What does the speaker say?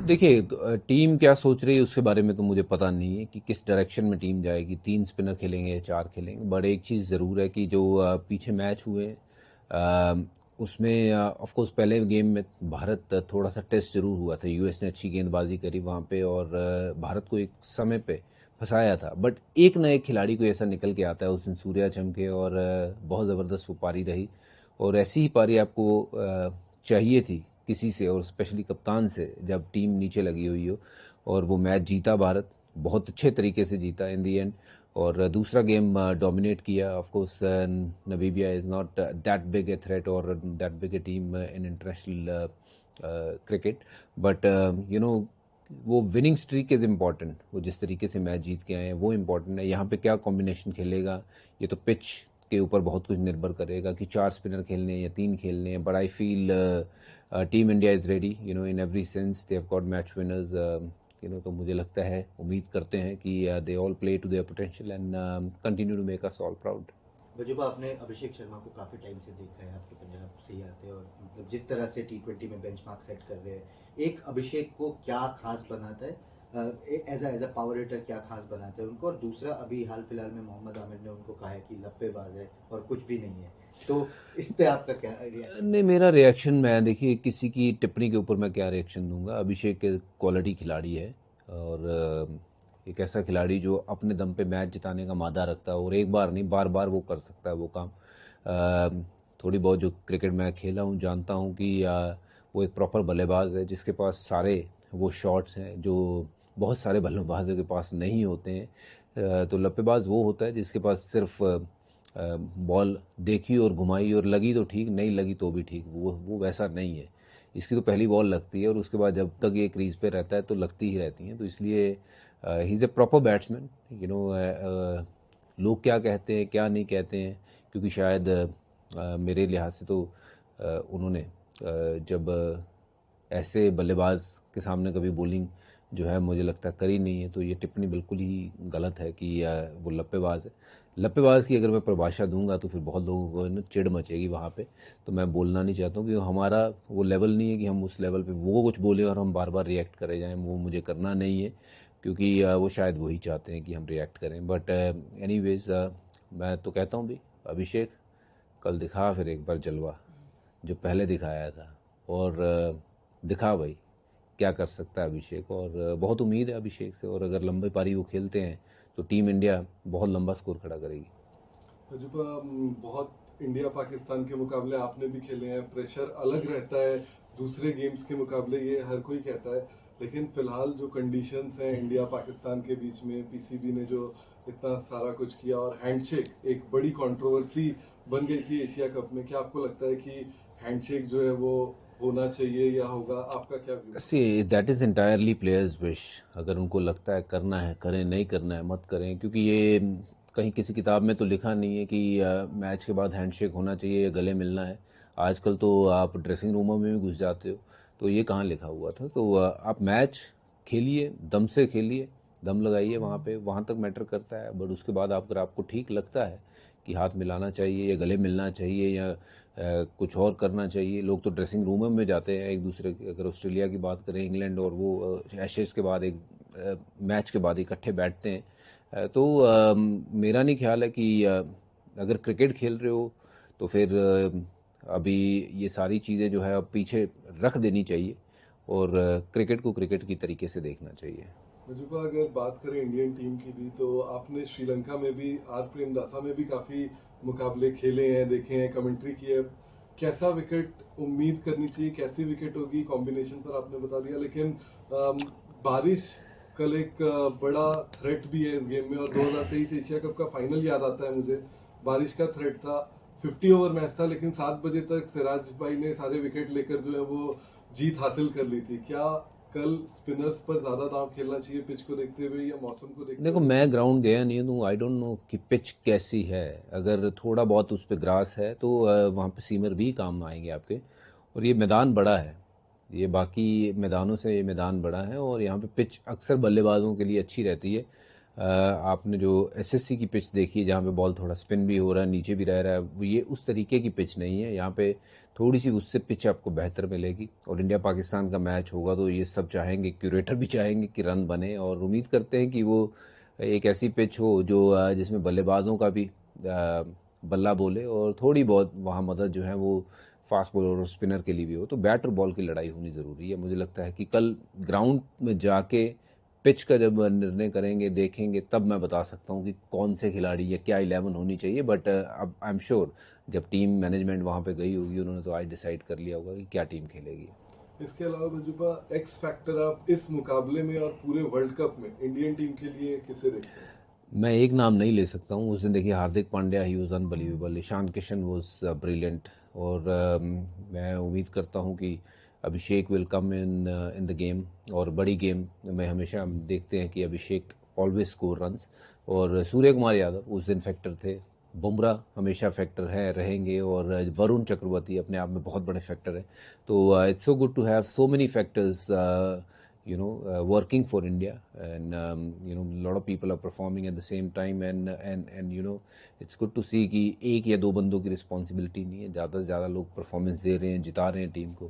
देखिए, टीम क्या सोच रही है उसके बारे में तो मुझे पता नहीं है कि किस डायरेक्शन में टीम जाएगी, 3 स्पिनर खेलेंगे या 4 खेलेंगे। बट एक चीज़ ज़रूर है कि जो पीछे मैच हुए अ, उसमें ऑफ कोर्स पहले गेम में भारत थोड़ा सा टेस्ट ज़रूर हुआ था। यूएस ने अच्छी गेंदबाजी करी वहाँ पे और भारत को एक समय पे फंसाया था। बट एक ना एक खिलाड़ी को ऐसा निकल के आता है, उस दिन सूर्या चमके और बहुत ज़बरदस्त वो पारी रही। और ऐसी ही पारी आपको चाहिए थी किसी से, और स्पेशली कप्तान से, जब टीम नीचे लगी हुई हो। और वो मैच जीता भारत, बहुत अच्छे तरीके से जीता इन दी एंड। और दूसरा गेम डोमिनेट किया। Of course Namibia is not that big a threat और that big a team in international cricket. But you know, वो विनिंग स्ट्रीक इज़ इम्पॉर्टेंट। वो जिस तरीके से मैच जीत के आए हैं वो इम्पॉर्टेंट है। यहाँ पे क्या कॉम्बिनेशन खेलेगा ये तो पिच के ऊपर बहुत कुछ निर्भर करेगा कि 4 स्पिनर खेलने हैं या 3 खेलने हैं। But I feel team India is ready, in every sense they have got match winners. तो मुझे लगता है, उम्मीद करते हैं कि they all play to their potential and continue to make us all proud. वजूबा, आपने अभिषेक शर्मा को काफ़ी टाइम से देखा है, आपके पंजाब से ही आते हैं और मतलब जिस तरह से T20 में बेंचमार्क सेट कर रहे हैं, एक अभिषेक को क्या खास बनाता है, एज अ पावर हिटर क्या खास बनाता है उनको? और दूसरा, अभी हाल फिलहाल में मोहम्मद आमिर ने उनको कहा है कि लप्पेबाज है और कुछ भी नहीं है, तो इस पे आपका क्या रिएक्शन नहीं, है? मेरा रिएक्शन, मैं देखिए किसी की टिप्पणी के ऊपर मैं क्या रिएक्शन दूंगा। अभिषेक के क्वालिटी खिलाड़ी है और एक ऐसा खिलाड़ी जो अपने दम पे मैच जिताने का मादा रखता है और एक बार नहीं, बार बार वो कर सकता है वो काम। थोड़ी बहुत जो क्रिकेट मैं खेला हूँ जानता हूँ कि वो एक प्रॉपर बल्लेबाज है जिसके पास सारे वो शॉट्स हैं जो बहुत सारे बल्लेबाजों के पास नहीं होते हैं। तो लप्पेबाज वो होता है जिसके पास सिर्फ बॉल देखी और घुमाई और लगी तो ठीक, नहीं लगी तो भी ठीक। वो वैसा नहीं है। इसकी तो पहली बॉल लगती है और उसके बाद जब तक ये क्रीज पे रहता है तो लगती ही रहती हैं। तो इसलिए he is a proper batsman. लोग क्या कहते हैं क्या नहीं कहते हैं, क्योंकि शायद मेरे लिहाज से तो उन्होंने जब ऐसे बल्लेबाज के सामने कभी बॉलिंग जो है मुझे लगता है करी नहीं है। तो ये टिप्पणी बिल्कुल ही गलत है कि वो लप्पेबाज है। लप्पेबाज की अगर मैं परिभाषा दूंगा तो फिर बहुत लोगों को ना चिढ़ मचेगी वहाँ पे। तो मैं बोलना नहीं चाहता हूँ कि हमारा वो लेवल नहीं है कि हम उस लेवल पे वो कुछ बोले और हम बार बार रिएक्ट करे जाएं। वो मुझे करना नहीं है, क्योंकि वो शायद वही चाहते हैं कि हम रिएक्ट करें। बट एनीवेज, मैं तो कहता हूँ भी, अभिषेक कल दिखा फिर एक बार जलवा जो पहले दिखाया था। और दिखा भाई क्या कर सकता है अभिषेक। और बहुत उम्मीद है अभिषेक से, और अगर लंबी पारी वो खेलते हैं तो टीम इंडिया बहुत लंबा स्कोर खड़ा करेगी। अजूबा, बहुत इंडिया पाकिस्तान के मुकाबले आपने भी खेले हैं, प्रेशर अलग रहता है दूसरे गेम्स के मुकाबले, ये हर कोई कहता है। लेकिन फिलहाल जो कंडीशंस हैं इंडिया पाकिस्तान के बीच में, पीसीबी ने जो इतना सारा कुछ किया और हैंडशेक एक बड़ी कंट्रोवर्सी बन गई थी एशिया कप में, क्या आपको लगता है कि हैंडशेक जो है वो होना चाहिए या होगा? आपका क्या view? See that is entirely players wish. अगर उनको लगता है करना है करें, नहीं करना है मत करें। क्योंकि ये कहीं किसी किताब में तो लिखा नहीं है कि मैच के बाद हैंडशेक होना चाहिए या गले मिलना है। आजकल तो आप ड्रेसिंग रूमों में भी घुस जाते हो, तो ये कहाँ लिखा हुआ था। तो आप मैच खेलिए, दम से खेलिए, दम लगाइए वहाँ पे, वहाँ तक मैटर करता है। बट उसके बाद अगर आपको ठीक लगता है कि हाथ मिलाना चाहिए या गले मिलना चाहिए या कुछ और करना चाहिए। लोग तो ड्रेसिंग रूम में जाते हैं एक दूसरे के, अगर ऑस्ट्रेलिया की बात करें, इंग्लैंड, और वो एशेज़ के बाद एक मैच के बाद इकट्ठे बैठते हैं। तो मेरा नहीं ख्याल है कि अगर क्रिकेट खेल रहे हो तो फिर अभी ये सारी चीज़ें जो है अब पीछे रख देनी चाहिए और क्रिकेट को क्रिकेट की तरीके से देखना चाहिए। मजुबा, अगर बात करें इंडियन टीम की भी, तो आपने श्रीलंका में भी, आर प्रेमदासा में भी काफी मुकाबले खेले हैं, देखे हैं, कमेंट्री की है। कैसा विकेट उम्मीद करनी चाहिए, कैसी विकेट होगी, कॉम्बिनेशन पर आपने बता दिया। लेकिन बारिश कल एक बड़ा थ्रेट भी है इस गेम में, और 2023 एशिया कप का फाइनल याद आता है मुझे, बारिश का थ्रेट था। 50 ओवर मैच था, लेकिन 7 बजे तक सिराज भाई ने सारे विकेट लेकर जो है वो जीत हासिल कर ली थी। क्या कल स्पिनर्स पर ज्यादा दांव खेलना चाहिए पिच को देखते हुए या मौसम को देखते देखो, हुए? मैं ग्राउंड गया नहीं हूँ, आई डोंट नो कि पिच कैसी है। अगर थोड़ा बहुत उस पर ग्रास है तो वहाँ पे सीमर भी काम आएंगे आपके। और ये मैदान बड़ा है, ये बाकी मैदानों से ये मैदान बड़ा है और यहाँ पे पिच अक्सर बल्लेबाजों के लिए अच्छी रहती है। आपने जो एसएससी की पिच देखी है जहाँ पे बॉल थोड़ा स्पिन भी हो रहा है, नीचे भी रह रहा है, वो ये उस तरीके की पिच नहीं है। यहाँ पे थोड़ी सी उससे पिच आपको बेहतर मिलेगी। और इंडिया पाकिस्तान का मैच होगा तो ये सब चाहेंगे, क्यूरेटर भी चाहेंगे कि रन बने, और उम्मीद करते हैं कि वो एक ऐसी पिच हो जो जिसमें बल्लेबाजों का भी बल्ला बोले, और थोड़ी बहुत वहाँ मदद जो है वो फास्ट बॉलर और स्पिनर के लिए भी हो। तो बैट और बॉल की लड़ाई होनी ज़रूरी है। मुझे लगता है कि कल ग्राउंड में जाके पिच का जब निर्णय करेंगे, देखेंगे, तब मैं बता सकता हूँ कि कौन से खिलाड़ी या क्या 11 होनी चाहिए। बट अब आई एम श्योर जब टीम मैनेजमेंट वहाँ पे गई होगी, उन्होंने तो आज डिसाइड कर लिया होगा कि क्या टीम खेलेगी। इसके अलावा मंजूबा, एक्स फैक्टर आप इस मुकाबले में और पूरे वर्ल्ड कप में इंडियन टीम के लिए किसे देखते हैं? मैं एक नाम नहीं ले सकता हूँ। उस दिन देखिए Hardik Pandya, he was unbelievable, Ishan Kishan was brilliant, और मैं उम्मीद करता हूँ कि Abhishek will come in in the game. और बड़ी गेम में हमेशा हम देखते हैं कि अभिषेक ऑलवेज स्कोर रन्स, और सूर्य कुमार यादव उस दिन फैक्टर थे, बुमराह हमेशा फैक्टर है, रहेंगे, और वरुण चक्रवर्ती अपने आप में बहुत बड़े फैक्टर हैं। तो it's so good to have so many factors working for India, and a lot of people are performing at the same time, and it's good to see कि एक या दो बंदों की रिस्पॉन्सिबिलिटी नहीं है, ज़्यादा से ज़्यादा लोग परफॉर्मेंस दे रहे हैं, जिता रहे हैं टीम को।